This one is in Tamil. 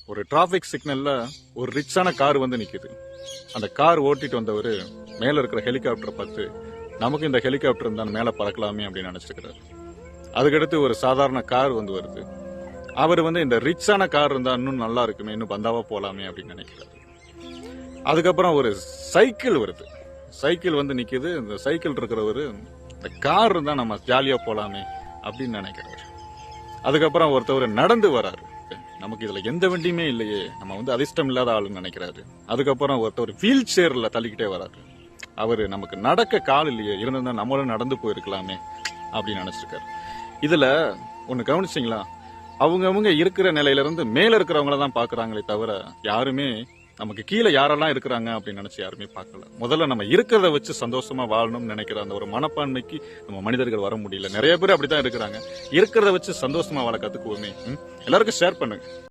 ஒரு டிராபிக் சிக்னல்ல ஒரு ரிச்சான கார் வந்து நிக்குது. அந்த கார் ஓட்டிட்டு வந்தவர் மேல இருக்கிற ஹெலிகாப்டரை பார்த்து நமக்கு இந்த ஹெலிகாப்டர் இருந்தா மேல பறக்கலாமே அப்படின்னு நினைச்சிருக்கிறாரு. அதுக்கடுத்து ஒரு சாதாரண கார் வந்து வருது. அவர் வந்து இந்த ரிச்சான கார் இருந்தா இன்னும் நல்லா இருக்குமே, இன்னும் பந்தாவா போலாமே அப்படின்னு நினைக்கிறாரு. அதுக்கப்புறம் ஒரு சைக்கிள் வருது. சைக்கிள் வந்து நிக்குது. இந்த சைக்கிள் இருக்கிறவரு இந்த கார் இருந்தா நம்ம ஜாலியா போலாமே அப்படின்னு நினைக்கிறாரு. அதுக்கப்புறம் ஒருத்தவர் நடந்து வராரு. நமக்கு இதுல எந்த வண்டியுமே இல்லையே, நம்ம வந்து அதிர்ஷ்டம் இல்லாத ஆளுன்னு நினைக்கிறாரு. அதுக்கப்புறம் ஒருத்தர் வீல் சேர்ல தள்ளிக்கிட்டே வராரு. அவரு நமக்கு நடக்க கால் இல்லையே, இருந்தா நம்மளும் நடந்து போயிருக்கலாமே அப்படின்னு நினைச்சிருக்காரு. இதுல ஒண்ணு கவனிச்சிங்களா, அவங்க இருக்கிற நிலையில இருந்து மேல இருக்கிறவங்கள தான் பாக்குறாங்களே தவிர யாருமே நமக்கு கீழே யாரெல்லாம் இருக்கிறாங்க அப்படின்னு நினைச்சு யாருமே பார்க்கல. முதல்ல நம்ம இருக்கிறத வச்சு சந்தோஷமா வாழணும்னு நினைக்கிற அந்த ஒரு மனப்பான்மைக்கு நம்ம மனிதர்கள் வர முடியல. நிறைய பேர் அப்படித்தான் இருக்கிறாங்க. இருக்கிறத வச்சு சந்தோஷமா வாழ கத்துக்குவோமே. எல்லாருக்கும் ஷேர் பண்ணுங்க.